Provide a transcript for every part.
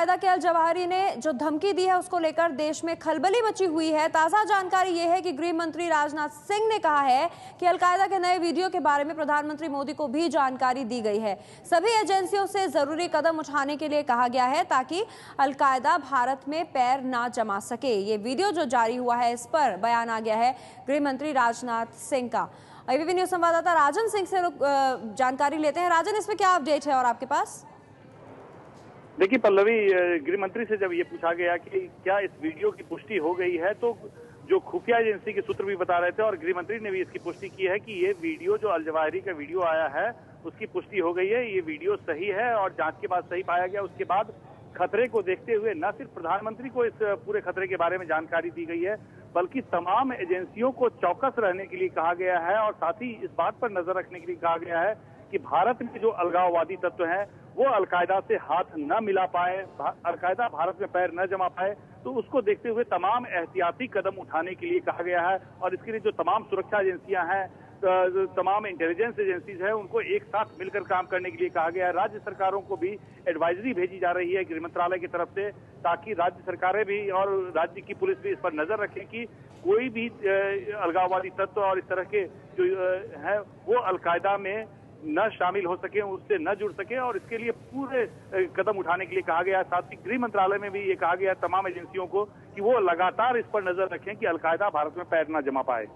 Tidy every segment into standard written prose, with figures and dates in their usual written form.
Al Qaeda के al Zawahiri ने जो धमकी दी है उसको लेकर देश में खलबली मची हुई है। ताज़ा जानकारी ये है कि गृह मंत्री राजनाथ सिंह ने कहा है कि अलकायदा के नए वीडियो के बारे में प्रधानमंत्री मोदी को भी जानकारी दी गई है। सभी एजेंसियों से जरूरी कदम उठाने के लिए कहा गया है ताकि अलकायदा भारत में पैर ना जमा सके। ये वीडियो जो जारी हुआ है इस पर बयान आ गया है गृह मंत्री राजनाथ सिंह का। एबीपी न्यूज संवाददाता राजन सिंह से जानकारी लेते हैं। राजन, इसमें क्या अपडेट है और आपके पास? देखिए पल्लवी, गृह मंत्री से जब ये पूछा गया कि क्या इस वीडियो की पुष्टि हो गई है, तो जो खुफिया एजेंसी के सूत्र भी बता रहे थे और गृह मंत्री ने भी इसकी पुष्टि की है कि ये वीडियो जो अल जवाहिरी का वीडियो आया है उसकी पुष्टि हो गई है। ये वीडियो सही है और जांच के बाद सही पाया गया। उसके बाद खतरे को देखते हुए न सिर्फ प्रधानमंत्री को इस पूरे खतरे के बारे में जानकारी दी गई है, बल्कि तमाम एजेंसियों को चौकस रहने के लिए कहा गया है और साथ ही इस बात पर नजर रखने के लिए कहा गया है कि भारत में जो अलगाववादी तत्व हैं वो अलकायदा से हाथ न मिला पाए, अलकायदा भारत में पैर न जमा पाए, तो उसको देखते हुए तमाम एहतियाती कदम उठाने के लिए कहा गया है। और इसके लिए जो तमाम सुरक्षा एजेंसियां हैं, तमाम इंटेलिजेंस एजेंसीज हैं, उनको एक साथ मिलकर काम करने के लिए कहा गया है। राज्य सरकारों को भी एडवाइजरी भेजी जा रही है गृह मंत्रालय की तरफ से, ताकि राज्य सरकारें भी और राज्य की पुलिस भी इस पर नजर रखें कि कोई भी अलगाववादी तत्व और इस तरह के जो है वो अलकायदा में न शामिल हो सके, उससे न जुड़ सके, और इसके लिए पूरे कदम उठाने के लिए कहा गया है। साथ ही गृह मंत्रालय में भी ये कहा गया है तमाम एजेंसियों को कि वो लगातार इस पर नजर रखें कि अलकायदा भारत में पैर न जमा पाए।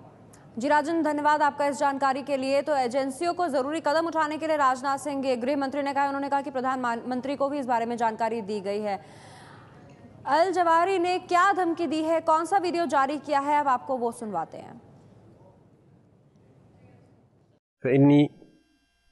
जी राजन, धन्यवाद आपका इस जानकारी के लिए। तो एजेंसियों को जरूरी कदम उठाने के लिए राजनाथ सिंह गृह मंत्री ने कहा, उन्होंने कहा कि प्रधानमंत्री को भी इस बारे में जानकारी दी गई है। अल जवाहिरी ने क्या धमकी दी है, कौन सा वीडियो जारी किया है, अब आपको वो सुनवाते हैं।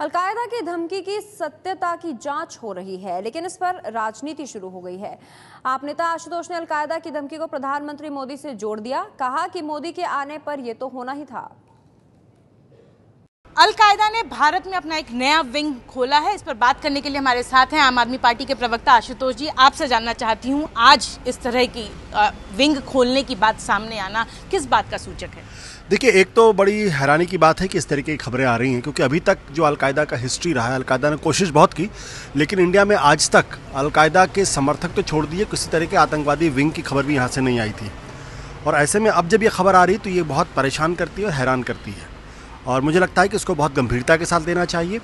अलकायदा की धमकी की सत्यता की जांच हो रही है, लेकिन इस पर राजनीति शुरू हो गई है। आप नेता आशुतोष ने अलकायदा की धमकी को प्रधानमंत्री मोदी से जोड़ दिया, कहा कि मोदी के आने पर यह तो होना ही था। अलकायदा ने भारत में अपना एक नया विंग खोला है। इस पर बात करने के लिए हमारे साथ हैं आम आदमी पार्टी के प्रवक्ता आशुतोष जी। आपसे जानना चाहती हूँ, आज इस तरह की विंग खोलने की बात सामने आना किस बात का सूचक है? देखिए, एक तो बड़ी हैरानी की बात है कि इस तरीके की खबरें आ रही हैं, क्योंकि अभी तक जो अलकायदा का हिस्ट्री रहा है, अलकायदा ने कोशिश बहुत की, लेकिन इंडिया में आज तक अलकायदा के समर्थक तो छोड़ दिए, किसी तरह के आतंकवादी विंग की खबर भी यहाँ से नहीं आई थी। और ऐसे में अब जब ये खबर आ रही तो ये बहुत परेशान करती है और हैरान करती है, और मुझे लगता है कि इसको बहुत गंभीरता के साथ लेना चाहिए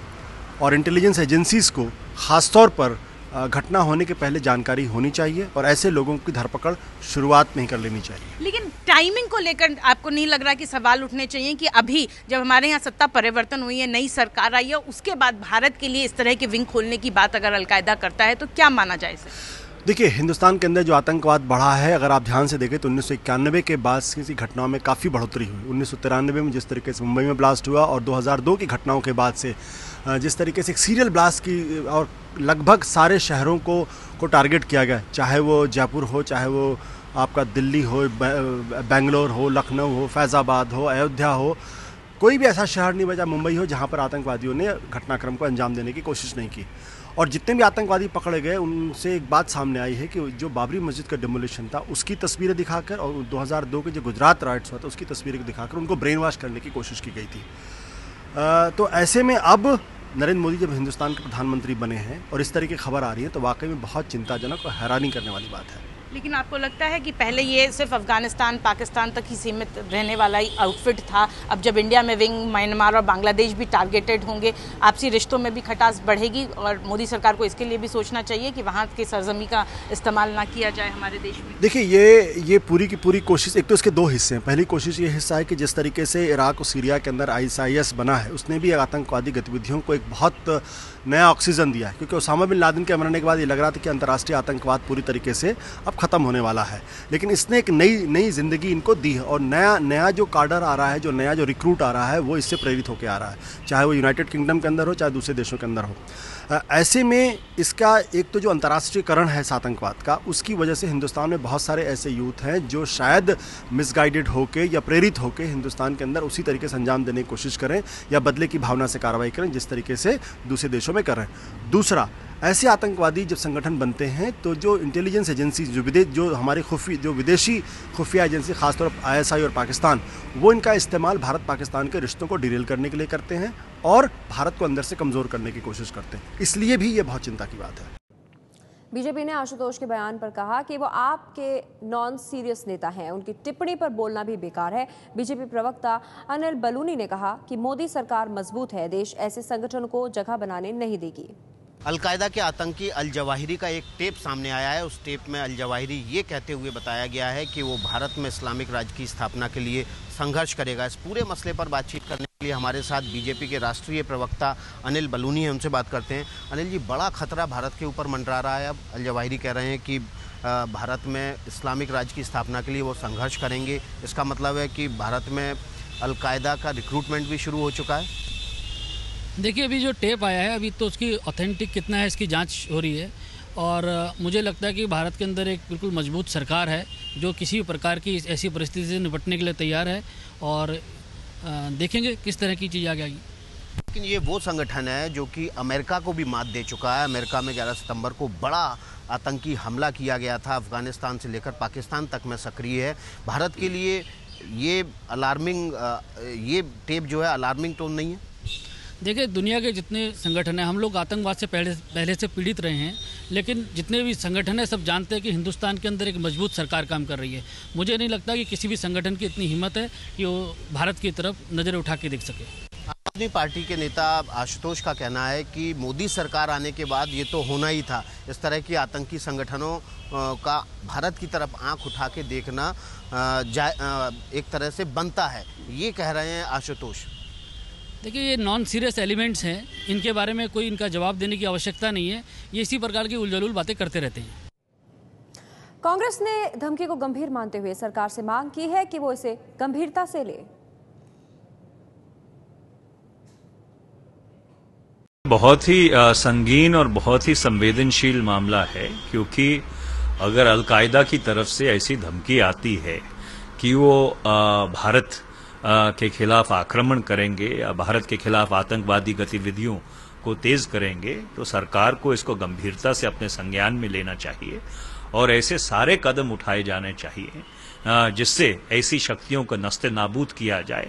और इंटेलिजेंस एजेंसीज़ को ख़ासतौर पर घटना होने के पहले जानकारी होनी चाहिए और ऐसे लोगों की धरपकड़ शुरुआत में ही कर लेनी चाहिए। लेकिन टाइमिंग को लेकर आपको नहीं लग रहा कि सवाल उठने चाहिए कि अभी जब हमारे यहाँ सत्ता परिवर्तन हुई है, नई सरकार आई है, उसके बाद भारत के लिए इस तरह के विंग खोलने की बात अगर अलकायदा करता है तो क्या माना जाए इसे? देखिए, हिंदुस्तान के अंदर जो आतंकवाद बढ़ा है, अगर आप ध्यान से देखें तो 1991 के बाद किसी घटनाओं में काफ़ी बढ़ोतरी हुई। 1993 में जिस तरीके से मुंबई में ब्लास्ट हुआ और 2002 की घटनाओं के बाद से जिस तरीके से एक सीरियल ब्लास्ट की और लगभग सारे शहरों को टारगेट किया गया, चाहे वो जयपुर हो, चाहे वो आपका दिल्ली हो, बेंगलोर हो, लखनऊ हो, फैज़ाबाद हो, अयोध्या हो, कोई भी ऐसा शहर नहीं बचा, मुंबई हो, जहाँ पर आतंकवादियों ने घटनाक्रम को अंजाम देने की कोशिश नहीं की। और जितने भी आतंकवादी पकड़े गए उनसे एक बात सामने आई है कि जो बाबरी मस्जिद का डिमोलिशन था उसकी तस्वीरें दिखाकर और 2002 के जो गुजरात राइट्स हुआ था उसकी तस्वीरें दिखाकर उनको ब्रेन वॉश करने की कोशिश की गई थी। तो ऐसे में अब नरेंद्र मोदी जब हिंदुस्तान के प्रधानमंत्री बने हैं और इस तरह की खबर आ रही है तो वाकई में बहुत चिंताजनक और हैरानी करने वाली बात है। लेकिन आपको लगता है कि पहले ये सिर्फ अफगानिस्तान, पाकिस्तान तक ही सीमित रहने वाला ही आउटफिट था, अब जब इंडिया में विंग, म्यांमार और बांग्लादेश भी टारगेटेड होंगे, आपसी रिश्तों में भी खटास बढ़ेगी और मोदी सरकार को इसके लिए भी सोचना चाहिए कि वहाँ के सरजमी का इस्तेमाल ना किया जाए हमारे देश में? देखिए, ये पूरी की पूरी कोशिश, एक तो इसके 2 हिस्से हैं। पहली कोशिश ये हिस्सा है कि जिस तरीके से इराक और सीरिया के अंदर ISIS बना है, उसने भी आतंकवादी गतिविधियों को एक बहुत नया ऑक्सीजन दिया है, क्योंकि ओसामा बिन लादेन के मरने के बाद ये लग रहा था कि अंतर्राष्ट्रीय आतंकवाद पूरी तरीके से अब अब ख़त्म होने वाला है। लेकिन इसने एक नई ज़िंदगी इनको दी है और नया जो कार्डर आ रहा है, जो नया जो रिक्रूट आ रहा है, वो इससे प्रेरित होकर आ रहा है, चाहे वो यूनाइटेड किंगडम के अंदर हो, चाहे दूसरे देशों के अंदर हो। ऐसे में इसका एक तो जो अंतर्राष्ट्रीयकरण है आतंकवाद का, उसकी वजह से हिंदुस्तान में बहुत सारे ऐसे यूथ हैं जो शायद मिसगाइडेड होके या प्रेरित होके हिंदुस्तान के अंदर उसी तरीके से अंजाम देने की कोशिश करें या बदले की भावना से कार्रवाई करें जिस तरीके से दूसरे देशों में कर रहे हैं। दूसरा, ऐसे आतंकवादी जब संगठन बनते हैं तो जो इंटेलिजेंस एजेंसी, जो हमारे विदेशी खुफिया एजेंसी, खासतौर पर ISI और पाकिस्तान, वो इनका इस्तेमाल भारत पाकिस्तान के रिश्तों को डिरेल करने के लिए करते हैं और भारत को अंदर से कमज़ोर करने की कोशिश करते हैं। इसलिए भी ये बहुत चिंता की बात है। बीजेपी ने आशुतोष के बयान पर कहा कि वो आपके नॉन सीरियस नेता हैं, उनकी टिप्पणी पर बोलना भी बेकार है। बीजेपी प्रवक्ता अनिल बलूनी ने कहा कि मोदी सरकार मजबूत है, देश ऐसे संगठन को जगह बनाने नहीं देगी। अलकायदा के आतंकी अल जवाहिरी का एक टेप सामने आया है। उस टेप में अल जवाहिरी ये कहते हुए बताया गया है कि वो भारत में इस्लामिक राज्य की स्थापना के लिए संघर्ष करेगा। इस पूरे मसले पर बातचीत करने के लिए हमारे साथ बीजेपी के राष्ट्रीय प्रवक्ता अनिल बलूनी हैं, उनसे बात करते हैं। अनिल जी, बड़ा खतरा भारत के ऊपर मंडरा रहा है। अब अल जवाहिरी कह रहे हैं कि भारत में इस्लामिक राज्य की स्थापना के लिए वो संघर्ष करेंगे। इसका मतलब है कि भारत में अलकायदा का रिक्रूटमेंट भी शुरू हो चुका है। देखिए, अभी जो टेप आया है, अभी तो उसकी ऑथेंटिक कितना है इसकी जांच हो रही है और मुझे लगता है कि भारत के अंदर एक बिल्कुल मजबूत सरकार है जो किसी भी प्रकार की ऐसी परिस्थिति से निपटने के लिए तैयार है और देखेंगे किस तरह की चीज़ आगे आएगी। लेकिन ये वो संगठन है जो कि अमेरिका को भी मात दे चुका है। अमेरिका में 11 सितंबर को बड़ा आतंकी हमला किया गया था, अफगानिस्तान से लेकर पाकिस्तान तक में सक्रिय है। भारत के लिए ये ये टेप जो है अलार्मिंग टोन नहीं है? देखिए, दुनिया के जितने संगठन हैं, हम लोग आतंकवाद से पहले से पीड़ित रहे हैं, लेकिन जितने भी संगठन हैं सब जानते हैं कि हिंदुस्तान के अंदर एक मजबूत सरकार काम कर रही है। मुझे नहीं लगता कि किसी भी संगठन की इतनी हिम्मत है कि वो भारत की तरफ नज़र उठा के देख सके। आम आदमी पार्टी के नेता आशुतोष का कहना है कि मोदी सरकार आने के बाद ये तो होना ही था। इस तरह की आतंकी संगठनों का भारत की तरफ आंख उठा के देखना एक तरह से बनता है, ये कह रहे हैं आशुतोष। देखिए, ये नॉन सीरियस एलिमेंट्स हैं, इनके बारे में कोई इनका जवाब देने की आवश्यकता नहीं है। ये इसी प्रकार की उलझुल बातें करते रहते हैं। कांग्रेस ने धमकी को गंभीर मानते हुए सरकार से मांग की है कि वो इसे गंभीरता से ले। बहुत ही संगीन और बहुत ही संवेदनशील मामला है, क्योंकि अगर अलकायदा की तरफ से ऐसी धमकी आती है कि वो भारत के खिलाफ आक्रमण करेंगे या भारत के खिलाफ आतंकवादी गतिविधियों को तेज करेंगे, तो सरकार को इसको गंभीरता से अपने संज्ञान में लेना चाहिए और ऐसे सारे कदम उठाए जाने चाहिए जिससे ऐसी शक्तियों को नस्ते नाबूद किया जाए।